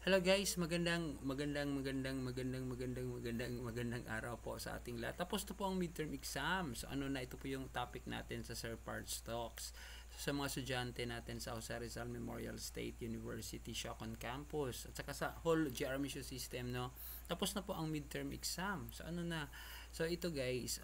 Hello guys, magandang araw po sa ating lahat. Tapos na po ang midterm exam. So ano na, ito po yung topic natin sa Sir Parts Talks. So, sa mga estudyante natin sa Jose Rizal Memorial State University Siocon Campus at saka sa whole GR Mission System, no. Tapos na po ang midterm exam. So ano na. So ito guys,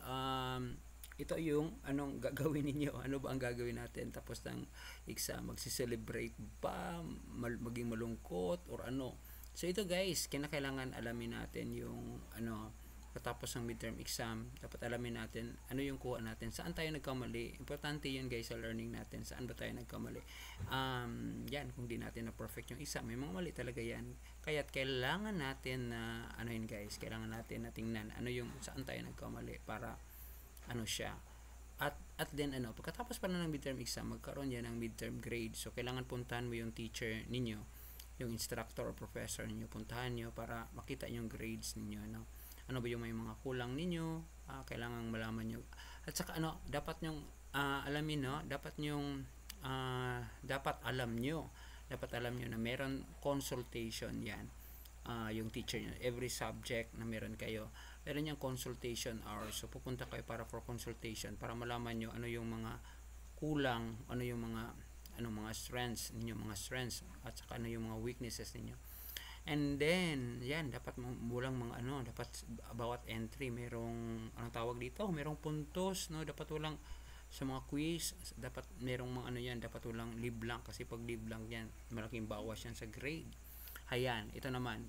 ito yung anong gagawin ninyo, ano ba ang gagawin natin tapos ng exam, magsi-celebrate ba, maging malungkot or ano. So ito guys, kinakailangan alamin natin yung ano, katapos ng midterm exam, dapat alamin natin ano yung kuha natin, saan tayo nagkamali. Importante yun guys sa learning natin, saan ba tayo nagkamali. Yan, kung di natin na perfect yung exam, may mga mali talaga yan. Kaya't kailangan natin na ano yun guys, kailangan natin na tingnan ano yung saan tayo nagkamali para ano siya. At then ano, pagkatapos pa na ng midterm exam, magkaroon yan ng midterm grade. So kailangan puntahan mo yung teacher ninyo, yung instructor or professor ninyo, puntahan nyo para makita yung grades ninyo, no? Ano ba yung may mga kulang ninyo, kailangan malaman nyo. At saka ano, dapat nyong alamin, no? Dapat alam nyo na meron consultation yan, yung teacher nyo, every subject na meron kayo, meron yung consultation hours. So pupunta kayo para for consultation para malaman nyo ano yung mga kulang, ano yung mga strengths ninyo, at saka ano yung mga weaknesses ninyo. And then yan, dapat dapat bawat entry merong anong tawag dito, merong puntos, no. Dapat walang sa mga quiz, dapat merong mga ano yan, dapat walang leave blank, kasi pag leave blank yan, malaking bawas yan sa grade. Ayan, ito naman.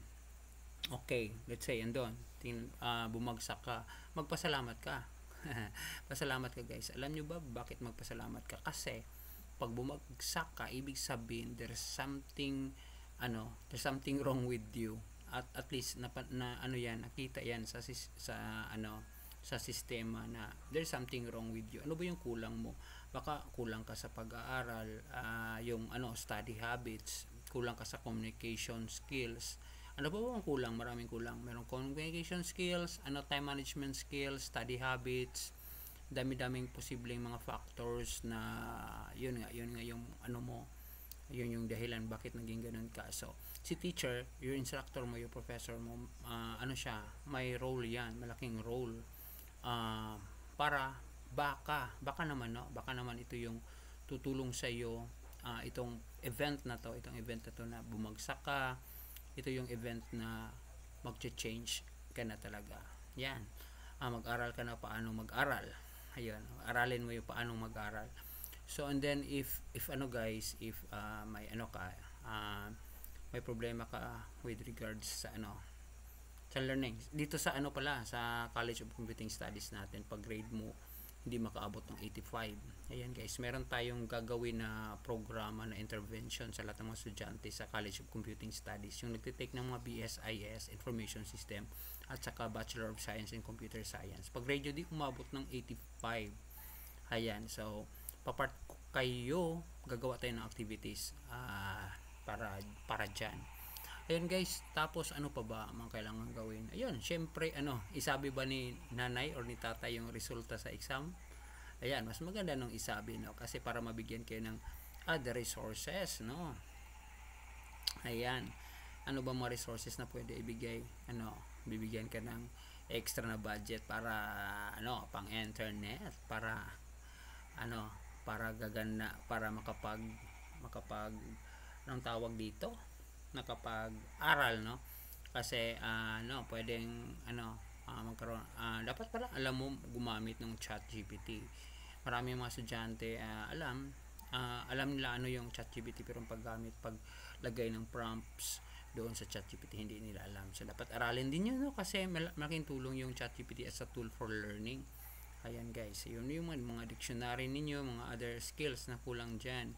Okay, let's say andun, bumagsak ka, magpasalamat ka. Pasalamat ka guys. Alam nyo ba bakit magpasalamat ka? Kasi pag bumagsak ka, ibig sabihin there's something wrong with you. At least nakita yan sa sistema na there's something wrong with you. Ano ba yung kulang mo? Baka kulang ka sa pag-aaral, yung study habits, kulang ka sa communication skills. Ano ba ang kulang? Maraming kulang. Merong communication skills, time management skills, study habits, dami-daming posibleng mga factors na yun nga yung yun yung dahilan bakit naging ganun ka. So si teacher, your instructor mo, your professor mo, may role yan, malaking role, para baka naman ito yung tutulong sa iyo, itong event na to na bumagsak ka, ito yung event na mag-change ka na talaga. Yan. Mag-aral ka na paano mag-aral. Ayun, aralin mo yung paano mag-aral. So and then if may problema ka with regards sa sa learning dito sa sa College of Computing Studies natin, pag grade mo hindi makaabot ng 85, ayan guys, meron tayong gagawin na programa na intervention sa lahat ng mga estudyante sa College of Computing Studies, yung nagtitake ng mga BSIS, Information System, at saka Bachelor of Science in Computer Science. Pag grade di umabot ng 85, ayan, so papart kayo, gagawa tayo ng activities para dyan. Ayun guys, tapos ano pa ba ang kailangan gawin? Ayun, syempre isabi ba ni nanay or ni tatay yung resulta sa exam? Ayan, mas maganda nung isabi, no, kasi para mabigyan kayo ng other resources, no. Ayan, ano ba mga resources na pwede ibigay? Bibigyan ka ng extra na budget para pang internet, para gagana, para makapag anong tawag dito, nakapag-aral, no. Kasi pwedeng magkaroon, dapat pala alam mo gumamit ng ChatGPT. Marami mga estudyante alam nila yung ChatGPT, pero paglagay ng prompts doon sa ChatGPT hindi nila alam. So dapat aralin din yun, no, kasi malaking tulong yung ChatGPT as a tool for learning. Ayan guys, yun yung mga dictionary ninyo, mga other skills na kulang dyan.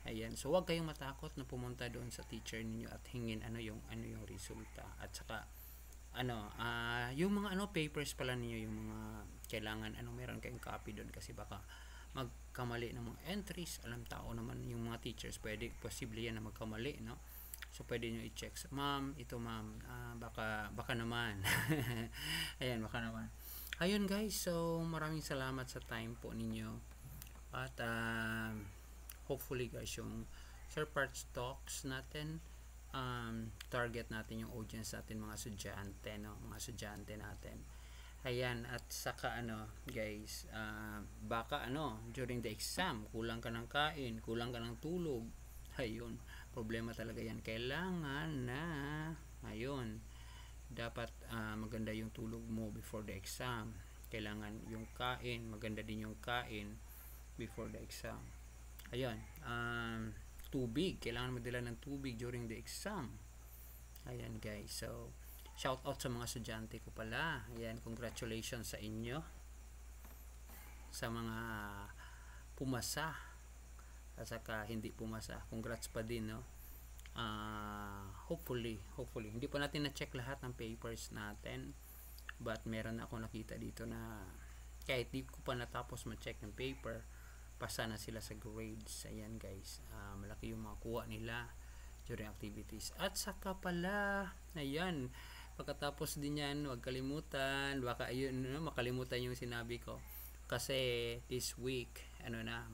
Ayan, so huwag kayong matakot na pumunta doon sa teacher ninyo at hingin yung resulta. At saka yung mga papers pala ninyo, yung mga kailangan meron kayong copy doon, kasi baka magkamali ng mga entries. Alam tao naman yung mga teachers, posible yan na magkamali, no. So pwede nyo i-check, ma'am, baka naman. Ayan, baka naman. Ayun guys, so maraming salamat sa time po ninyo. At hopefully guys, yung Sir Parts Talks natin target natin yung audience natin, mga estudyante, no? Mga estudyante natin. Ayan, at saka guys, baka during the exam, kulang ka ng kain, kulang ka ng tulog. Ayun, problema talaga yan. Kailangan na, ayun, dapat maganda yung tulog mo before the exam. Kailangan yung kain, maganda din yung kain before the exam. Ayun, tubig, kailangan madala ng tubig during the exam. Ayan guys, so shout out sa mga estudyante ko pala. Ayan, congratulations sa inyo sa mga pumasa at saka hindi pumasa. Congrats pa din, no? Hopefully hindi pa natin na-check lahat ng papers natin, but meron ako nakita dito na kahit di ko pa natapos ma-check ng paper, pasa na sila sa grades. Ayan guys, malaki yung makuha nila during activities. At saka pala, ayan, pagkatapos din yan, huwag kalimutan, baka ayun, makalimutan yung sinabi ko, kasi this week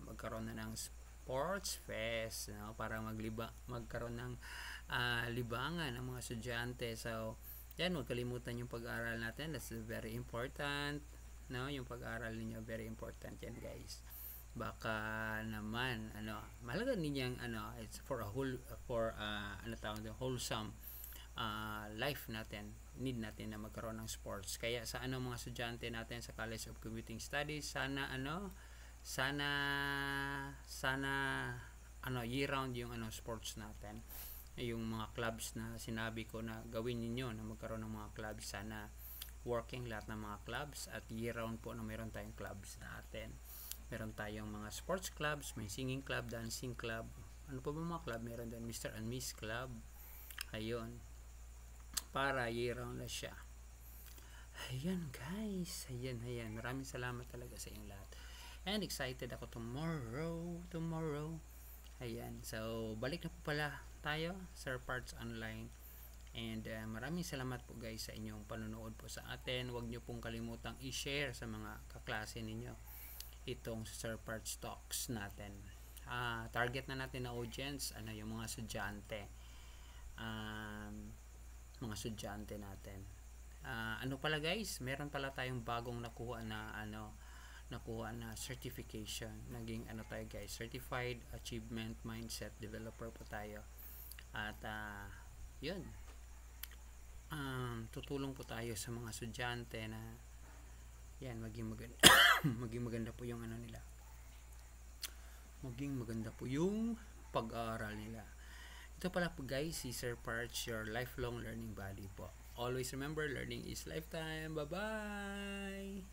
magkaroon na ng sports fest, para magkaroon ng libangan ng mga estudyante. So yan, huwag kalimutan yung pag-aaral natin. That's very important, no? Yung pag-aaral niyo, very important yan guys. Baka naman mahalaga din yung it's for a wholesome life natin. Need natin na magkaroon ng sports. Kaya sa mga estudyante natin sa College of Computing Studies, sana year round yung sports natin. Yung mga clubs na sinabi ko na gawin niyo na magkaroon ng mga clubs, sana working lahat ng mga clubs, at year round po na meron tayong clubs natin. Meron tayong mga sports clubs, may singing club, dancing club, ano pa ba mga club meron din, Mr. and Miss Club. Ayun, para year round na siya. Ayan guys, ayan, maraming salamat talaga sa inyong lahat, and excited ako tomorrow. Ayan, so balik na po pala tayo sa Parts Online, and maraming salamat po guys sa inyong panonood po sa atin. Huwag nyo pong kalimutang i-share sa mga kaklase ninyo itong Sir Parts Talks natin. Target na natin na audience, yung mga estudyante, natin. Pala guys, meron pala tayong bagong nakuha na certification. Naging tayo guys, Certified Achievement Mindset Developer po tayo. At yun, tutulong po tayo sa mga estudyante na yan, maging maganda maging maganda po yung nila, maging maganda po yung pag-aaral nila. Ito pala po guys, si Sir Parts, your lifelong learning buddy po. Always remember, learning is lifetime. Bye bye.